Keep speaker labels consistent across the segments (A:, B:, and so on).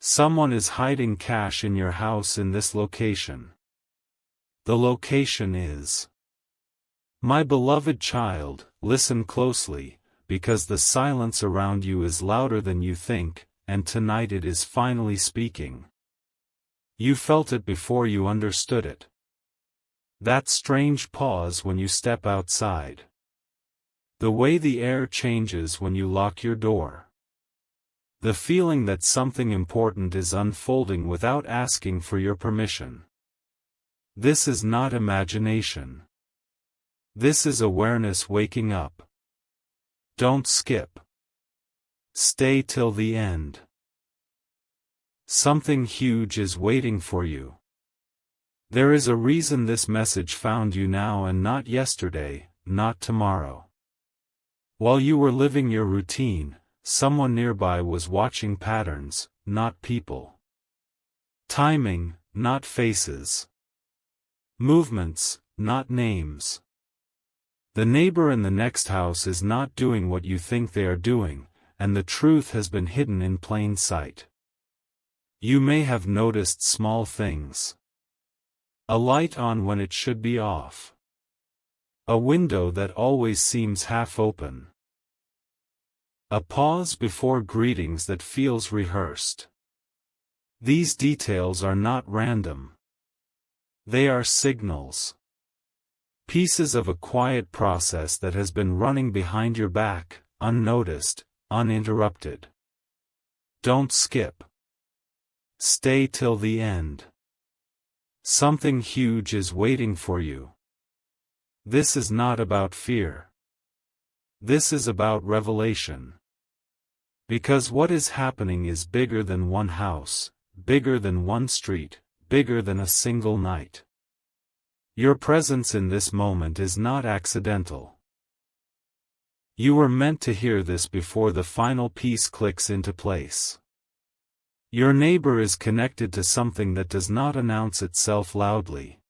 A: Someone is hiding cash in your house in this location. The location is. My beloved child, listen closely, because the silence around you is louder than you think, and tonight it is finally speaking. You felt it before you understood it. That strange pause when you step outside. The way the air changes when you lock your door. The feeling that something important is unfolding without asking for your permission. This is not imagination. This is awareness waking up. Don't skip. Stay till the end. Something huge is waiting for you. There is a reason this message found you now and not yesterday, not tomorrow. While you were living your routine, someone nearby was watching patterns, not people. Timing, not faces. Movements, not names. The neighbor in the next house is not doing what you think they are doing, and the truth has been hidden in plain sight. You may have noticed small things. A light on when it should be off. A window that always seems half open. A pause before greetings that feels rehearsed. These details are not random. They are signals. Pieces of a quiet process that has been running behind your back, unnoticed, uninterrupted. Don't skip. Stay till the end. Something huge is waiting for you. This is not about fear. This is about revelation. Because what is happening is bigger than one house, bigger than one street, bigger than a single night. Your presence in this moment is not accidental. You were meant to hear this before the final piece clicks into place. Your neighbor is connected to something that does not announce itself loudly.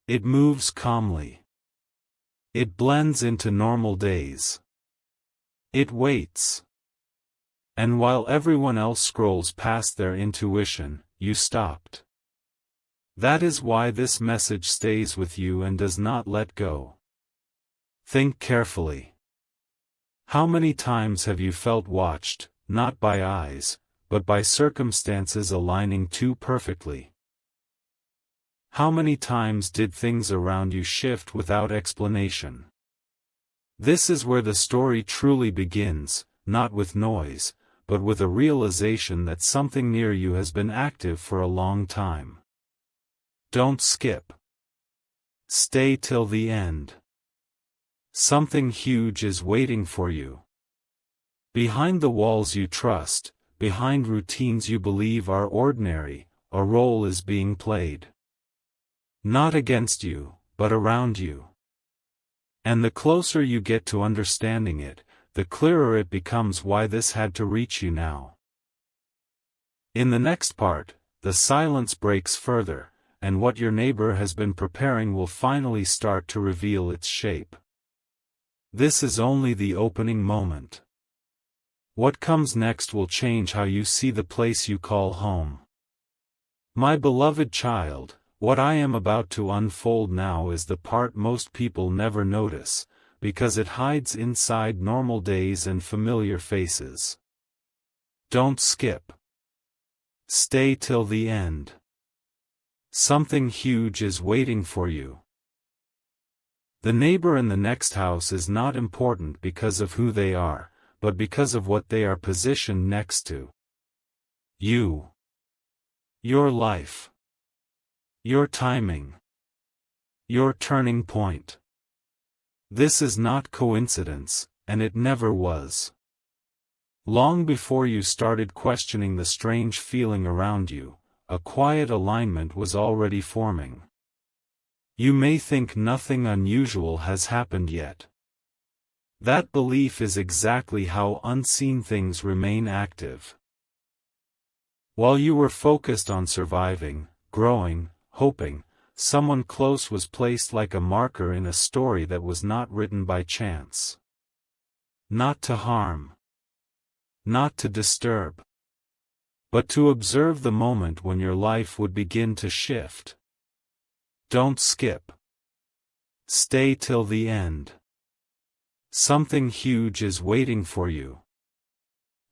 A: It moves calmly. It blends into normal days. It waits. And while everyone else scrolls past their intuition, you stopped. That is why this message stays with you and does not let go. Think carefully. How many times have you felt watched, not by eyes, but by circumstances aligning too perfectly? How many times did things around you shift without explanation? This is where the story truly begins, not with noise, but with a realization that something near you has been active for a long time. Don't skip. Stay till the end. Something huge is waiting for you. Behind the walls you trust, behind routines you believe are ordinary, a role is being played. Not against you, but around you. And the closer you get to understanding it, the clearer it becomes why this had to reach you now. In the next part, the silence breaks further, and what your neighbor has been preparing will finally start to reveal its shape. This is only the opening moment. What comes next will change how you see the place you call home. My beloved child, what I am about to unfold now is the part most people never notice, because it hides inside normal days and familiar faces. Don't skip. Stay till the end. Something huge is waiting for you. The neighbor in the next house is not important because of who they are, but because of what they are positioned next to. You. Your life. Your timing. Your turning point. This is not coincidence, and it never was. Long before you started questioning the strange feeling around you, a quiet alignment was already forming. You may think nothing unusual has happened yet. That belief is exactly how unseen things remain active. While you were focused on surviving, growing, hoping, someone close was placed like a marker in a story that was not written by chance. Not to harm. Not to disturb. but to observe the moment when your life would begin to shift. Don't skip. Stay till the end. Something huge is waiting for you.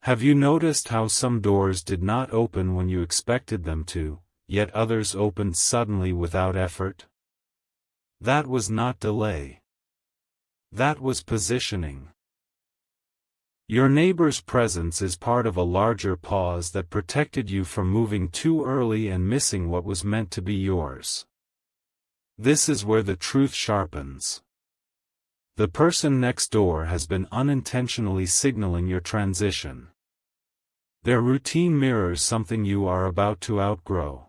A: Have you noticed how some doors did not open when you expected them to, yet others opened suddenly without effort? That was not delay. That was positioning. Your neighbor's presence is part of a larger pause that protected you from moving too early and missing what was meant to be yours. This is where the truth sharpens. The person next door has been unintentionally signaling your transition. Their routine mirrors something you are about to outgrow.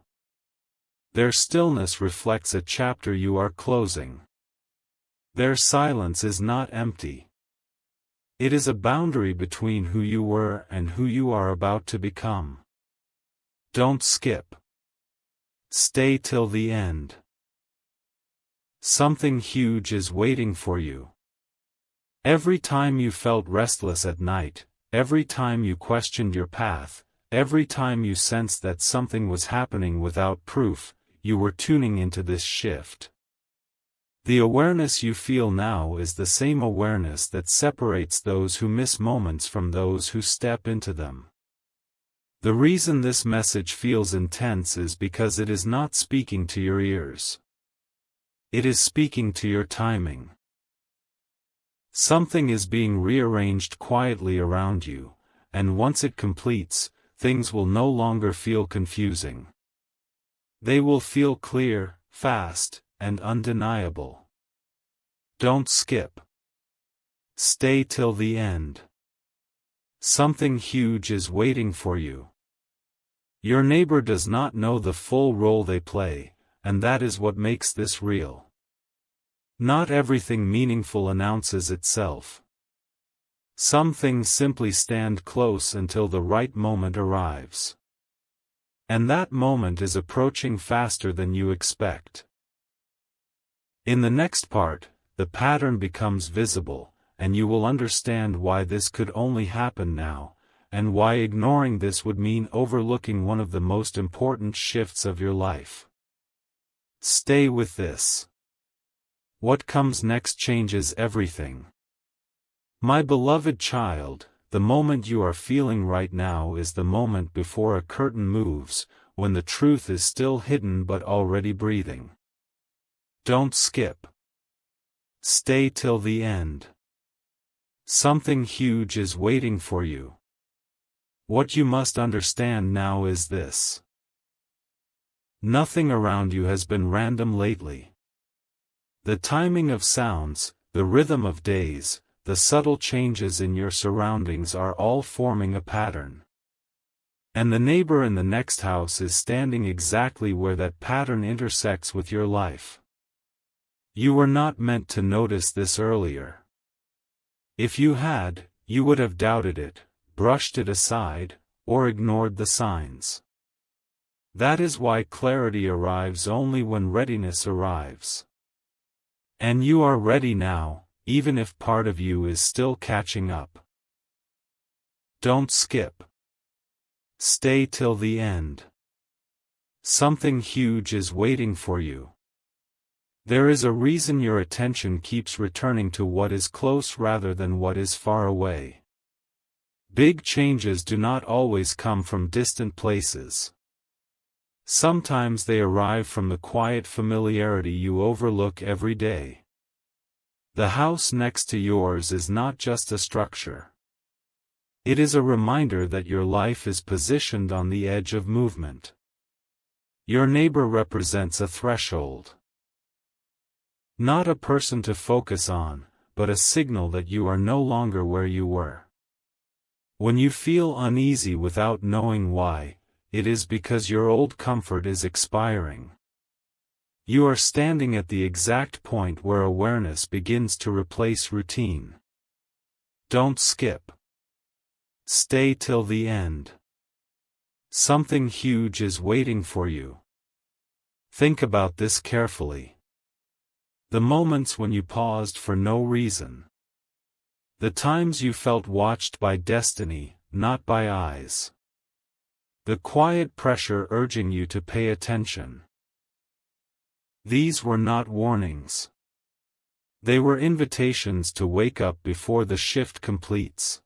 A: Their stillness reflects a chapter you are closing. Their silence is not empty. It is a boundary between who you were and who you are about to become. Don't skip. Stay till the end. Something huge is waiting for you. Every time you felt restless at night, every time you questioned your path, every time you sensed that something was happening without proof, you were tuning into this shift. The awareness you feel now is the same awareness that separates those who miss moments from those who step into them. The reason this message feels intense is because it is not speaking to your ears. It is speaking to your timing. Something is being rearranged quietly around you, and once it completes, things will no longer feel confusing. They will feel clear, fast, and undeniable. Don't skip. Stay till the end. Something huge is waiting for you. Your neighbor does not know the full role they play, and that is what makes this real. Not everything meaningful announces itself. Some things simply stand close until the right moment arrives. And that moment is approaching faster than you expect. In the next part, the pattern becomes visible, and you will understand why this could only happen now, and why ignoring this would mean overlooking one of the most important shifts of your life. Stay with this. What comes next changes everything. My beloved child, the moment you are feeling right now is the moment before a curtain moves, when the truth is still hidden but already breathing. Don't skip. Stay till the end. Something huge is waiting for you. What you must understand now is this. Nothing around you has been random lately. The timing of sounds, the rhythm of days, the subtle changes in your surroundings are all forming a pattern. And the neighbor in the next house is standing exactly where that pattern intersects with your life. You were not meant to notice this earlier. If you had, you would have doubted it, brushed it aside, or ignored the signs. That is why clarity arrives only when readiness arrives. And you are ready now, even if part of you is still catching up. Don't skip. Stay till the end. Something huge is waiting for you. There is a reason your attention keeps returning to what is close rather than what is far away. Big changes do not always come from distant places. Sometimes they arrive from the quiet familiarity you overlook every day. The house next to yours is not just a structure. It is a reminder that your life is positioned on the edge of movement. Your neighbor represents a threshold. Not a person to focus on, but a signal that you are no longer where you were. When you feel uneasy without knowing why, it is because your old comfort is expiring. You are standing at the exact point where awareness begins to replace routine. Don't skip. Stay till the end. Something huge is waiting for you. Think about this carefully. The moments when you paused for no reason. The times you felt watched by destiny, not by eyes. The quiet pressure urging you to pay attention. These were not warnings. They were invitations to wake up before the shift completes.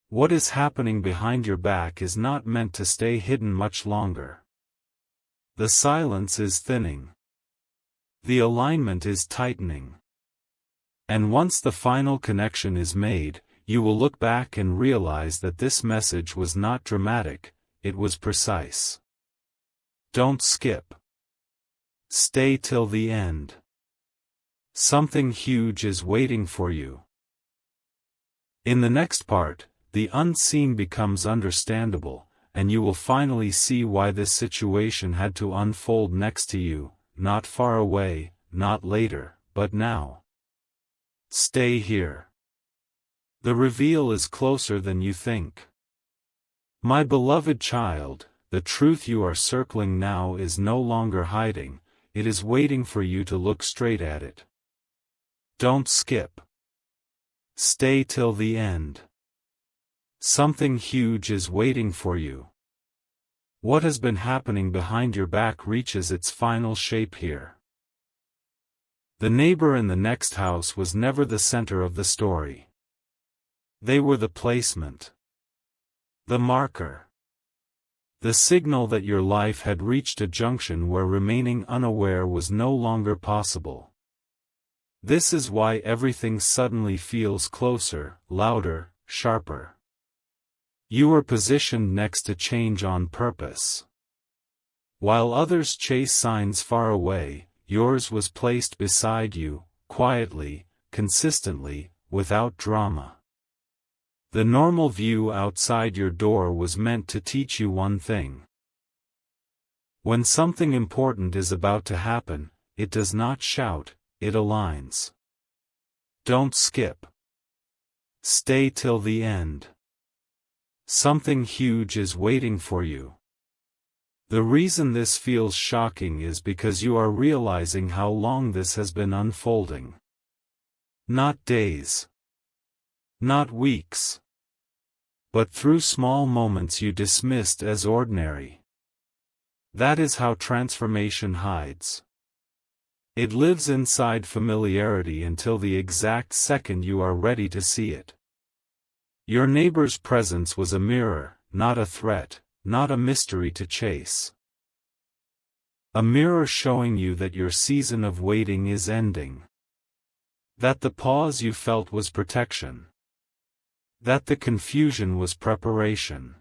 A: What is happening behind your back is not meant to stay hidden much longer. The silence is thinning. The alignment is tightening. And once the final connection is made, you will look back and realize that this message was not dramatic, it was precise. Don't skip. Stay till the end. Something huge is waiting for you. In the next part, the unseen becomes understandable, and you will finally see why this situation had to unfold next to you, not far away, not later, but now. Stay here. The reveal is closer than you think. My beloved child, the truth you are circling now is no longer hiding, it is waiting for you to look straight at it. Don't skip. Stay till the end. Something huge is waiting for you. What has been happening behind your back reaches its final shape here. The neighbor in the next house was never the center of the story. They were the placement. The marker. The signal that your life had reached a junction where remaining unaware was no longer possible. This is why everything suddenly feels closer, louder, sharper. You were positioned next to change on purpose. While others chase signs far away, yours was placed beside you, quietly, consistently, without drama. The normal view outside your door was meant to teach you one thing. When something important is about to happen, it does not shout, it aligns. Don't skip. Stay till the end. Something huge is waiting for you. The reason this feels shocking is because you are realizing how long this has been unfolding. Not days. Not weeks. But through small moments you dismissed as ordinary. That is how transformation hides. It lives inside familiarity until the exact second you are ready to see it. Your neighbor's presence was a mirror, not a threat, not a mystery to chase. A mirror showing you that your season of waiting is ending. That the pause you felt was protection. That the confusion was preparation.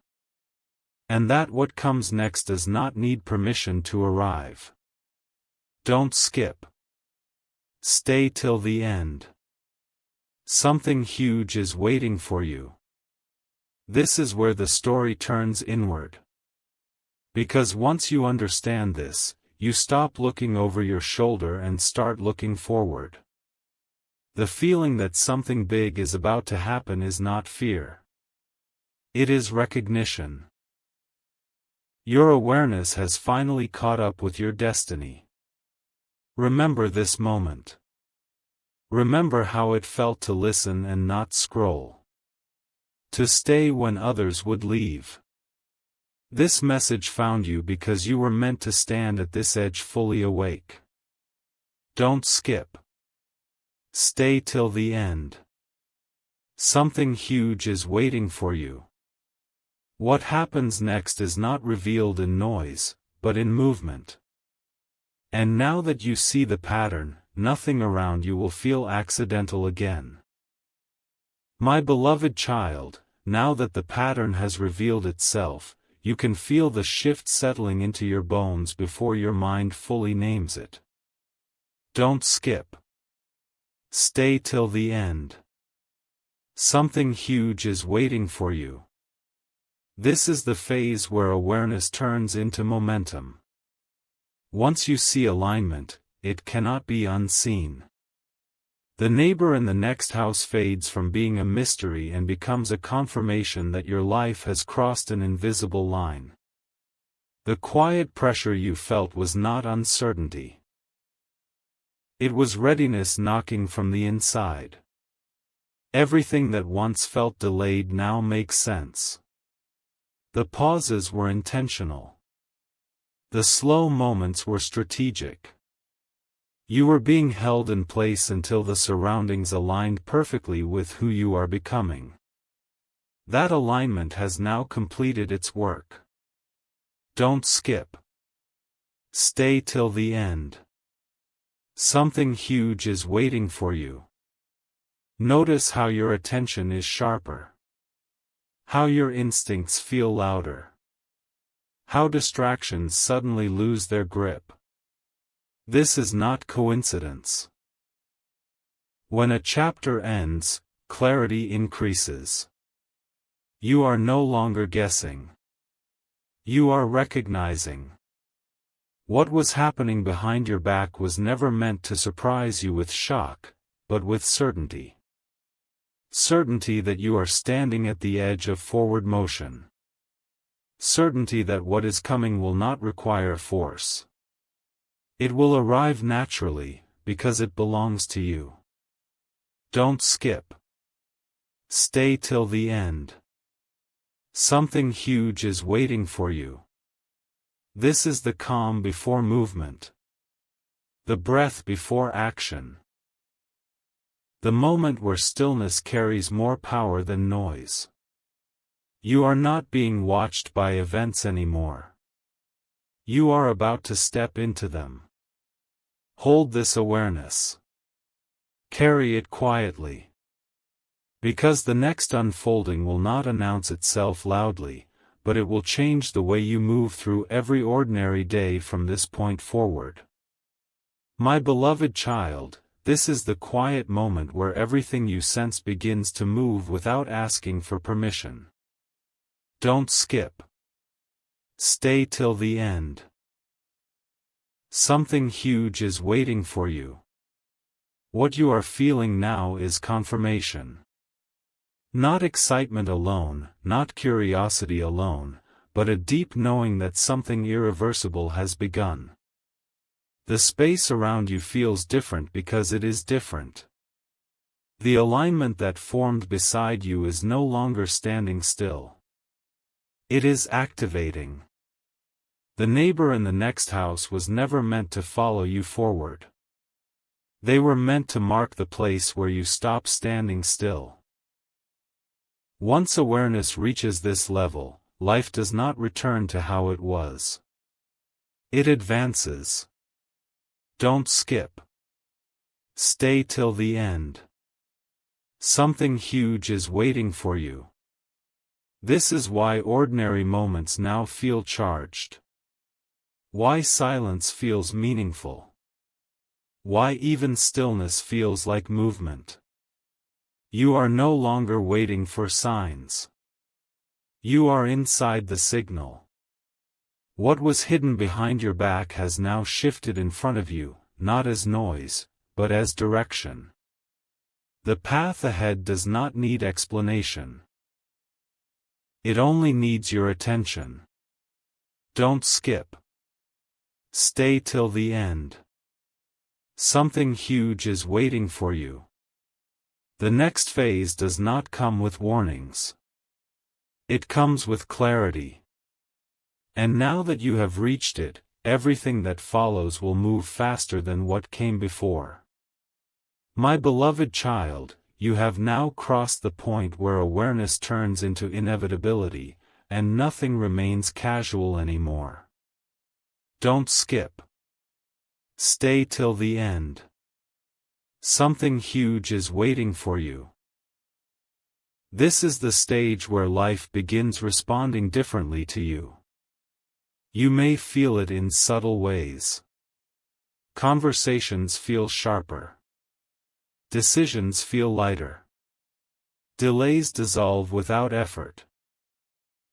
A: And that what comes next does not need permission to arrive. Don't skip. Stay till the end. Something huge is waiting for you. This is where the story turns inward. Because once you understand this, you stop looking over your shoulder and start looking forward. The feeling that something big is about to happen is not fear. It is recognition. Your awareness has finally caught up with your destiny. Remember this moment. Remember how it felt to listen and not scroll. To stay when others would leave. This message found you because you were meant to stand at this edge fully awake. Don't skip. Stay till the end. Something huge is waiting for you. What happens next is not revealed in noise, but in movement. And now that you see the pattern, nothing around you will feel accidental again. My beloved child, now that the pattern has revealed itself, you can feel the shift settling into your bones before your mind fully names it. Don't skip. Stay till the end. Something huge is waiting for you. This is the phase where awareness turns into momentum. Once you see alignment, it cannot be unseen. The neighbor in the next house fades from being a mystery and becomes a confirmation that your life has crossed an invisible line. The quiet pressure you felt was not uncertainty. It was readiness knocking from the inside. Everything that once felt delayed now makes sense. The pauses were intentional. The slow moments were strategic. You were being held in place until the surroundings aligned perfectly with who you are becoming. That alignment has now completed its work. Don't skip. Stay till the end. Something huge is waiting for you. Notice how your attention is sharper. How your instincts feel louder. How distractions suddenly lose their grip. This is not coincidence. When a chapter ends, clarity increases. You are no longer guessing. You are recognizing. What was happening behind your back was never meant to surprise you with shock, but with certainty. Certainty that you are standing at the edge of forward motion. Certainty that what is coming will not require force. It will arrive naturally, because it belongs to you. Don't skip. Stay till the end. Something huge is waiting for you. This is the calm before movement. The breath before action. The moment where stillness carries more power than noise. You are not being watched by events anymore. You are about to step into them. Hold this awareness. Carry it quietly. Because the next unfolding will not announce itself loudly, but it will change the way you move through every ordinary day from this point forward. My beloved child, this is the quiet moment where everything you sense begins to move without asking for permission. Don't skip. Stay till the end. Something huge is waiting for you. What you are feeling now is confirmation. Not excitement alone, not curiosity alone, but a deep knowing that something irreversible has begun. The space around you feels different because it is different. The alignment that formed beside you is no longer standing still. It is activating. The neighbor in the next house was never meant to follow you forward. They were meant to mark the place where you stop standing still. Once awareness reaches this level, life does not return to how it was. It advances. Don't skip. Stay till the end. Something huge is waiting for you. This is why ordinary moments now feel charged. Why silence feels meaningful. Why even stillness feels like movement. You are no longer waiting for signs. You are inside the signal. What was hidden behind your back has now shifted in front of you, not as noise, but as direction. The path ahead does not need explanation. It only needs your attention. Don't skip. Stay till the end. Something huge is waiting for you. The next phase does not come with warnings. It comes with clarity. And now that you have reached it, everything that follows will move faster than what came before. My beloved child, you have now crossed the point where awareness turns into inevitability, and nothing remains casual anymore. Don't skip. Stay till the end. Something huge is waiting for you. This is the stage where life begins responding differently to you. You may feel it in subtle ways. Conversations feel sharper. Decisions feel lighter. Delays dissolve without effort.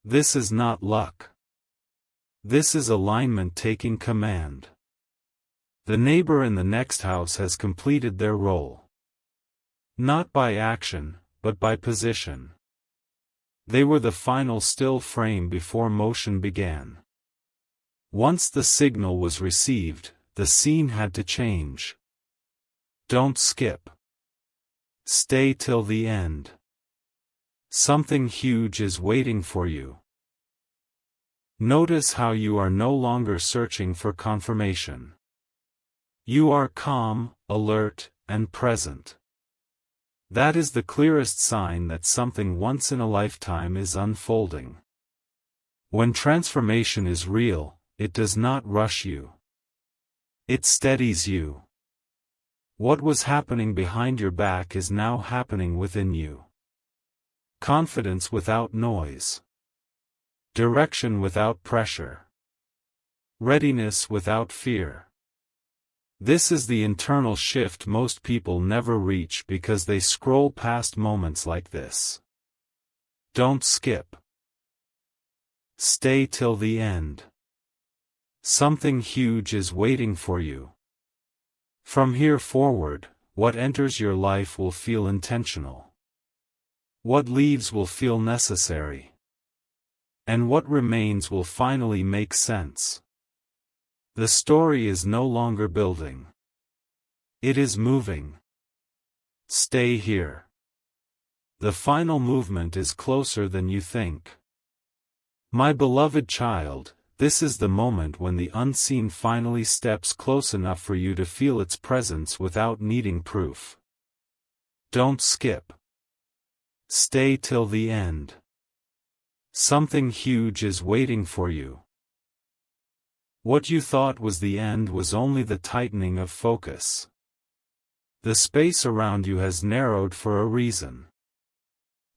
A: This is not luck. This is alignment taking command. The neighbor in the next house has completed their role. Not by action, but by position. They were the final still frame before motion began. Once the signal was received, the scene had to change. Don't skip. Stay till the end. Something huge is waiting for you. Notice how you are no longer searching for confirmation. You are calm, alert, and present. That is the clearest sign that something once in a lifetime is unfolding. When transformation is real, it does not rush you. It steadies you. What was happening behind your back is now happening within you. Confidence without noise. Direction without pressure. Readiness without fear. This is the internal shift most people never reach because they scroll past moments like this. Don't skip. Stay till the end. Something huge is waiting for you. From here forward, what enters your life will feel intentional. What leaves will feel necessary. And what remains will finally make sense. The story is no longer building. It is moving. Stay here. The final movement is closer than you think. My beloved child, this is the moment when the unseen finally steps close enough for you to feel its presence without needing proof. Don't skip. Stay till the end. Something huge is waiting for you. What you thought was the end was only the tightening of focus. The space around you has narrowed for a reason.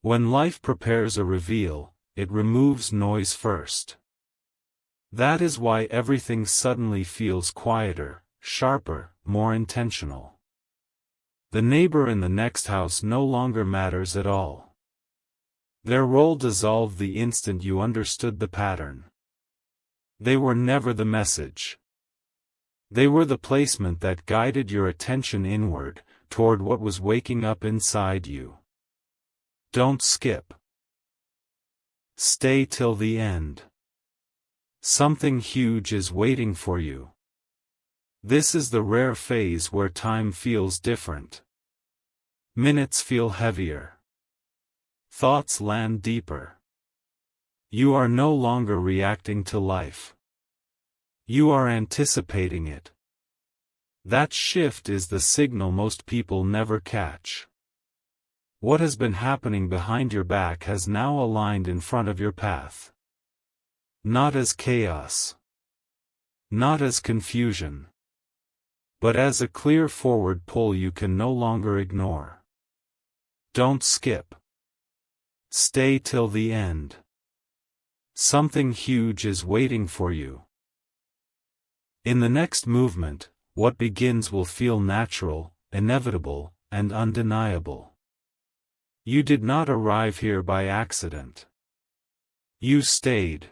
A: When life prepares a reveal, it removes noise first. That is why everything suddenly feels quieter, sharper, more intentional. The neighbor in the next house no longer matters at all. Their role dissolved the instant you understood the pattern. They were never the message. They were the placement that guided your attention inward, toward what was waking up inside you. Don't skip. Stay till the end. Something huge is waiting for you. This is the rare phase where time feels different. Minutes feel heavier. Thoughts land deeper. You are no longer reacting to life. You are anticipating it. That shift is the signal most people never catch. What has been happening behind your back has now aligned in front of your path. Not as chaos. Not as confusion. But as a clear forward pull you can no longer ignore. Don't skip. Stay till the end. Something huge is waiting for you. In the next movement, what begins will feel natural, inevitable, and undeniable. You did not arrive here by accident. You stayed.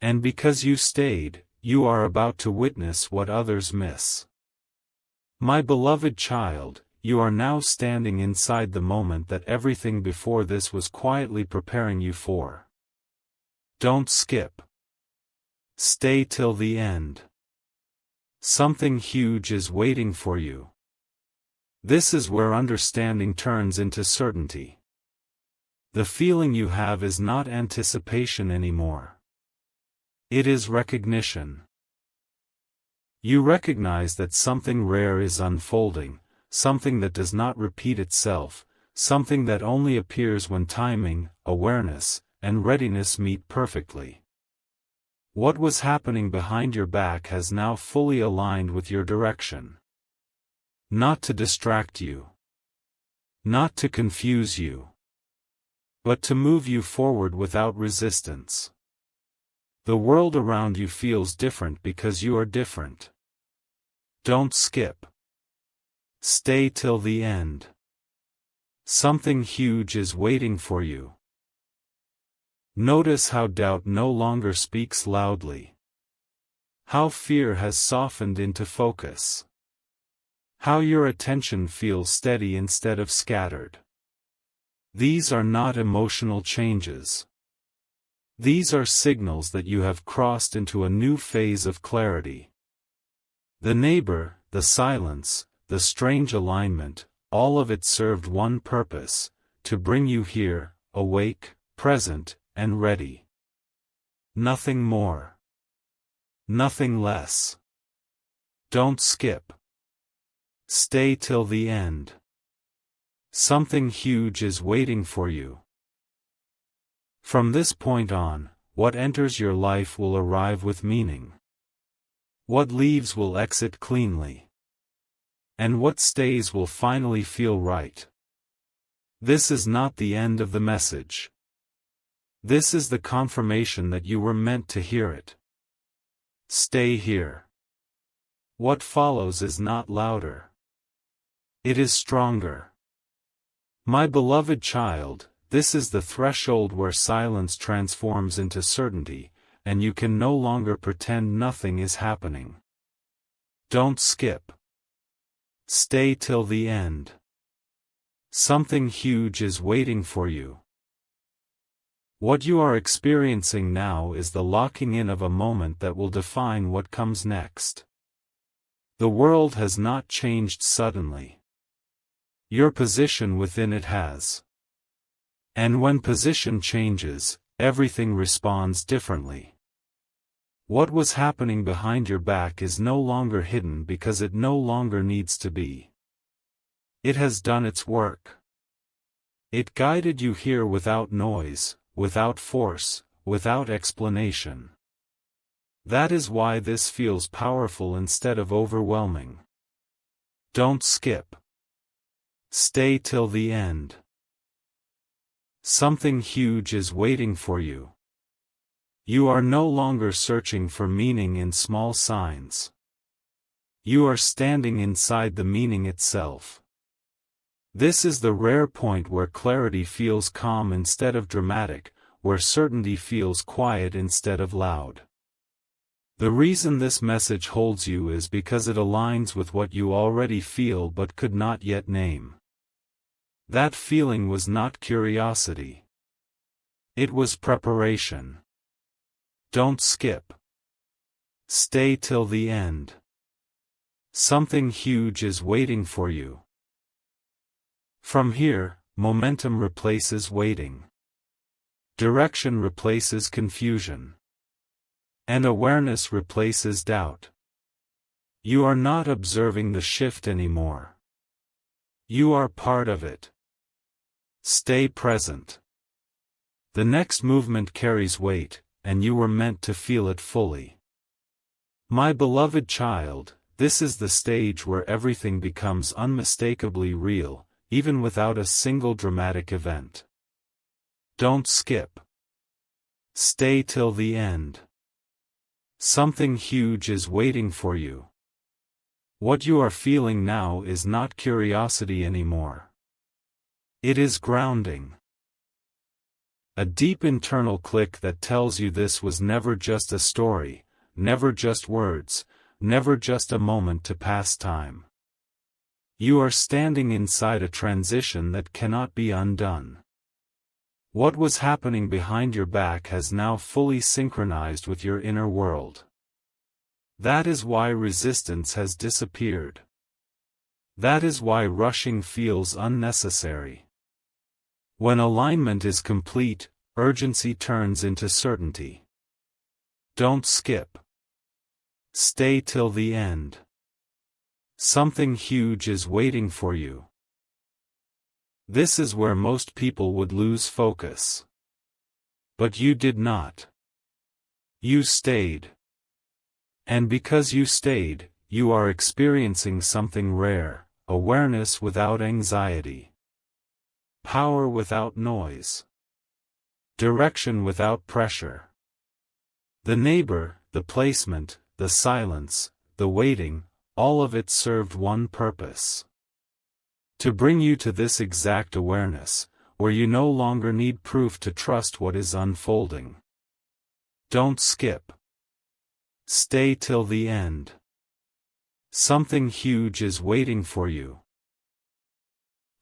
A: And because you stayed, you are about to witness what others miss. My beloved child, you are now standing inside the moment that everything before this was quietly preparing you for. Don't skip. Stay till the end. Something huge is waiting for you. This is where understanding turns into certainty. The feeling you have is not anticipation anymore. It is recognition. You recognize that something rare is unfolding, something that does not repeat itself, something that only appears when timing, awareness, and readiness meet perfectly. What was happening behind your back has now fully aligned with your direction. Not to distract you. Not to confuse you. But to move you forward without resistance. The world around you feels different because you are different. Don't skip. Stay till the end. Something huge is waiting for you. Notice how doubt no longer speaks loudly. How fear has softened into focus. How your attention feels steady instead of scattered. These are not emotional changes. These are signals that you have crossed into a new phase of clarity. The neighbor, the silence, the strange alignment, all of it served one purpose: to bring you here, awake, present, and ready. Nothing more. Nothing less. Don't skip. Stay till the end. Something huge is waiting for you. From this point on, what enters your life will arrive with meaning. What leaves will exit cleanly. And what stays will finally feel right. This is not the end of the message. This is the confirmation that you were meant to hear it. Stay here. What follows is not louder. It is stronger. My beloved child, this is the threshold where silence transforms into certainty, and you can no longer pretend nothing is happening. Don't skip. Stay till the end. Something huge is waiting for you. What you are experiencing now is the locking in of a moment that will define what comes next. The world has not changed suddenly. Your position within it has. And when position changes, everything responds differently. What was happening behind your back is no longer hidden because it no longer needs to be. It has done its work. It guided you here without noise, without force, without explanation. That is why this feels powerful instead of overwhelming. Don't skip. Stay till the end. Something huge is waiting for you. You are no longer searching for meaning in small signs. You are standing inside the meaning itself. This is the rare point where clarity feels calm instead of dramatic, where certainty feels quiet instead of loud. The reason this message holds you is because it aligns with what you already feel but could not yet name. That feeling was not curiosity. It was preparation. Don't skip. Stay till the end. Something huge is waiting for you. From here, momentum replaces waiting. Direction replaces confusion. And awareness replaces doubt. You are not observing the shift anymore. You are part of it. Stay present. The next movement carries weight, and you were meant to feel it fully. My beloved child, this is the stage where everything becomes unmistakably real, even without a single dramatic event. Don't skip. Stay till the end. Something huge is waiting for you. What you are feeling now is not curiosity anymore. It is grounding. A deep internal click that tells you this was never just a story, never just words, never just a moment to pass time. You are standing inside a transition that cannot be undone. What was happening behind your back has now fully synchronized with your inner world. That is why resistance has disappeared. That is why rushing feels unnecessary. When alignment is complete, urgency turns into certainty. Don't skip. Stay till the end. Something huge is waiting for you. This is where most people would lose focus. But you did not. You stayed. And because you stayed, you are experiencing something rare, awareness without anxiety. Power without noise. Direction without pressure. The neighbor, the placement, the silence, the waiting, all of it served one purpose. To bring you to this exact awareness, where you no longer need proof to trust what is unfolding. Don't skip. Stay till the end. Something huge is waiting for you.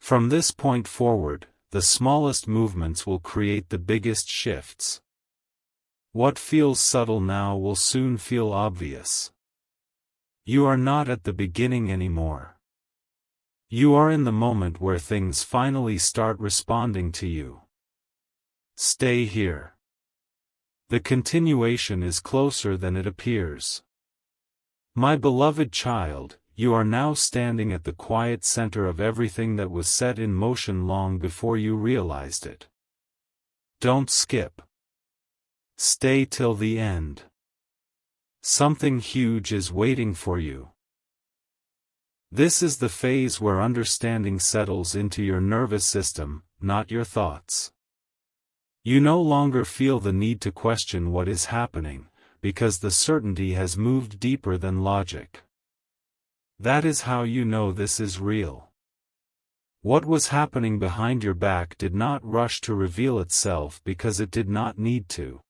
A: From this point forward, the smallest movements will create the biggest shifts. What feels subtle now will soon feel obvious. You are not at the beginning anymore. You are in the moment where things finally start responding to you. Stay here. The continuation is closer than it appears. My beloved child, you are now standing at the quiet center of everything that was set in motion long before you realized it. Don't skip. Stay till the end. Something huge is waiting for you. This is the phase where understanding settles into your nervous system, not your thoughts. You no longer feel the need to question what is happening, because the certainty has moved deeper than logic. That is how you know this is real. What was happening behind your back did not rush to reveal itself because it did not need to.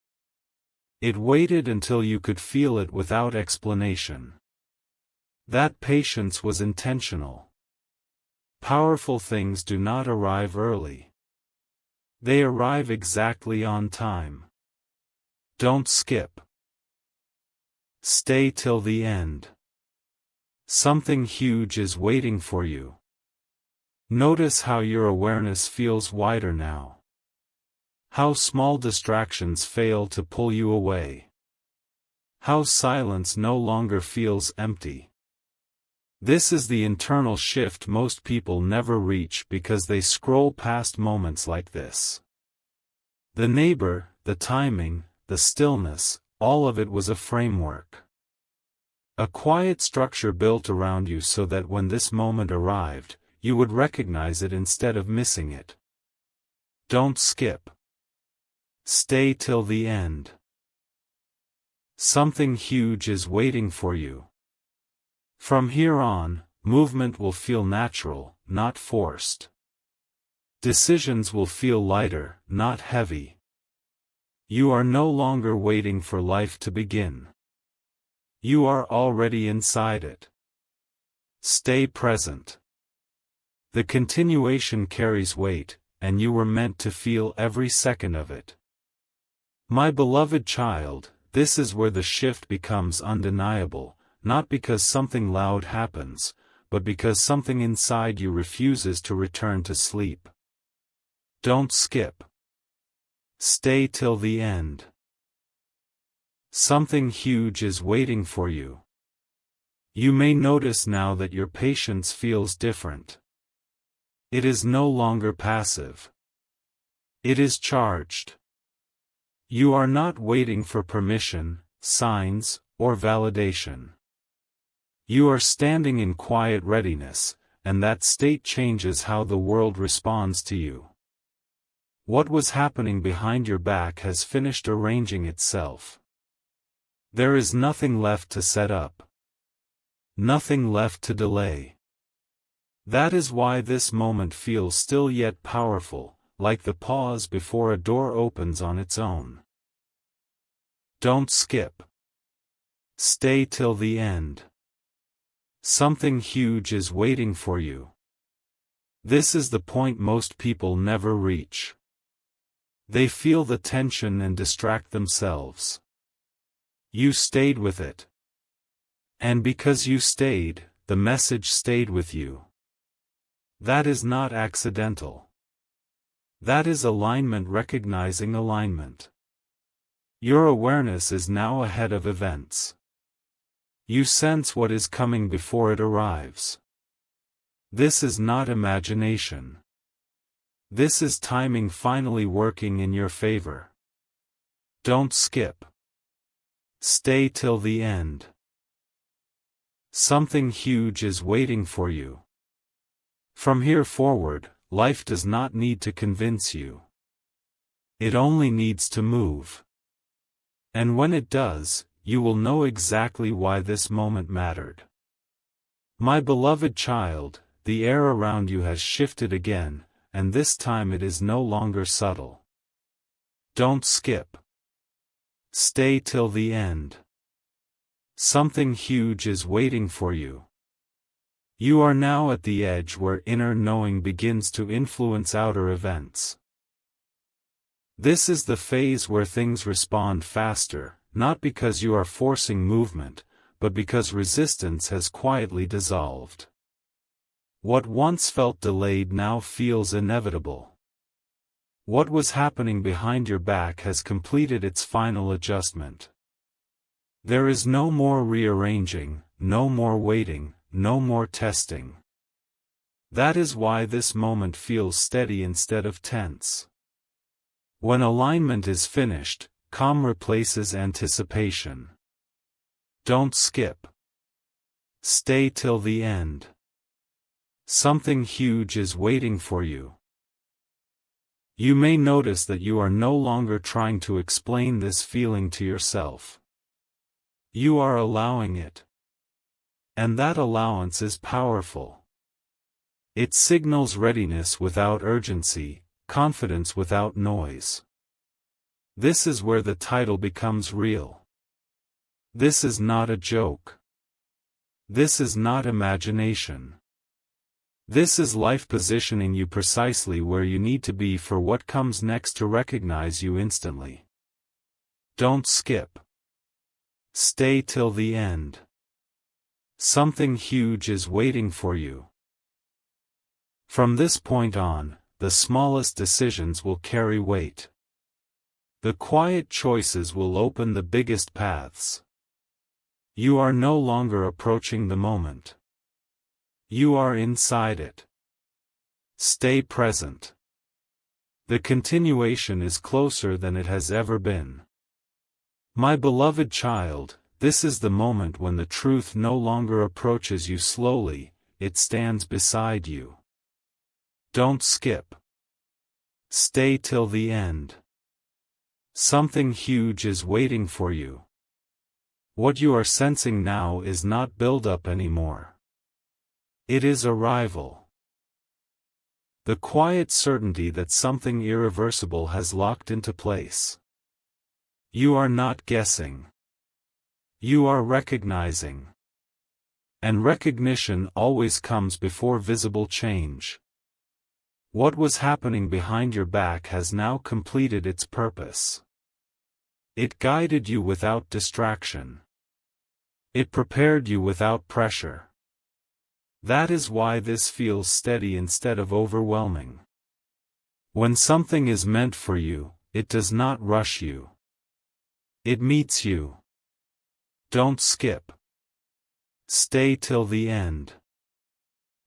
A: It waited until you could feel it without explanation. That patience was intentional. Powerful things do not arrive early. They arrive exactly on time. Don't skip. Stay till the end. Something huge is waiting for you. Notice how your awareness feels wider now. How small distractions fail to pull you away. How silence no longer feels empty. This is the internal shift most people never reach because they scroll past moments like this. The neighbor, the timing, the stillness, all of it was a framework. A quiet structure built around you so that when this moment arrived, you would recognize it instead of missing it. Don't skip. Stay till the end. Something huge is waiting for you. From here on, movement will feel natural, not forced. Decisions will feel lighter, not heavy. You are no longer waiting for life to begin. You are already inside it. Stay present. The continuation carries weight, and you were meant to feel every second of it. My beloved child, this is where the shift becomes undeniable, not because something loud happens, but because something inside you refuses to return to sleep. Don't skip. Stay till the end. Something huge is waiting for you. You may notice now that your patience feels different. It is no longer passive. It is charged. You are not waiting for permission, signs, or validation. You are standing in quiet readiness, and that state changes how the world responds to you. What was happening behind your back has finished arranging itself. There is nothing left to set up. Nothing left to delay. That is why this moment feels still yet powerful, like the pause before a door opens on its own. Don't skip. Stay till the end. Something huge is waiting for you. This is the point most people never reach. They feel the tension and distract themselves. You stayed with it. And because you stayed, the message stayed with you. That is not accidental. That is alignment recognizing alignment. Your awareness is now ahead of events. You sense what is coming before it arrives. This is not imagination. This is timing finally working in your favor. Don't skip. Stay till the end. Something huge is waiting for you. From here forward, life does not need to convince you. It only needs to move. And when it does, you will know exactly why this moment mattered. My beloved child, the air around you has shifted again, and this time it is no longer subtle. Don't skip. Stay till the end. Something huge is waiting for you. You are now at the edge where inner knowing begins to influence outer events. This is the phase where things respond faster, not because you are forcing movement, but because resistance has quietly dissolved. What once felt delayed now feels inevitable. What was happening behind your back has completed its final adjustment. There is no more rearranging, no more waiting, no more testing. That is why this moment feels steady instead of tense. When alignment is finished, calm replaces anticipation. Don't skip. Stay till the end. Something huge is waiting for you. You may notice that you are no longer trying to explain this feeling to yourself. You are allowing it. And that allowance is powerful. It signals readiness without urgency, confidence without noise. This is where the title becomes real. This is not a joke. This is not imagination. This is life positioning you precisely where you need to be for what comes next to recognize you instantly. Don't skip. Stay till the end. Something huge is waiting for you. From this point on, the smallest decisions will carry weight. The quiet choices will open the biggest paths. You are no longer approaching the moment. You are inside it. Stay present. The continuation is closer than it has ever been. My beloved child, this is the moment when the truth no longer approaches you slowly, it stands beside you. Don't skip. Stay till the end. Something huge is waiting for you. What you are sensing now is not build-up anymore. It is arrival. The quiet certainty that something irreversible has locked into place. You are not guessing. You are recognizing. And recognition always comes before visible change. What was happening behind your back has now completed its purpose. It guided you without distraction. It prepared you without pressure. That is why this feels steady instead of overwhelming. When something is meant for you, it does not rush you. It meets you. Don't skip. Stay till the end.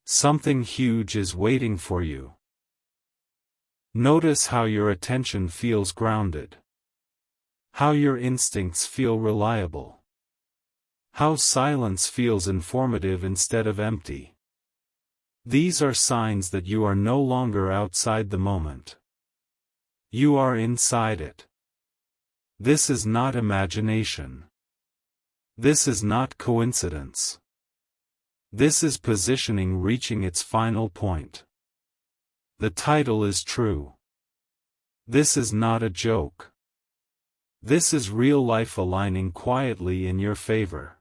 A: Something huge is waiting for you. Notice how your attention feels grounded. How your instincts feel reliable. How silence feels informative instead of empty. These are signs that you are no longer outside the moment. You are inside it. This is not imagination. This is not coincidence. This is positioning reaching its final point. The title is true. This is not a joke. This is real life aligning quietly in your favor.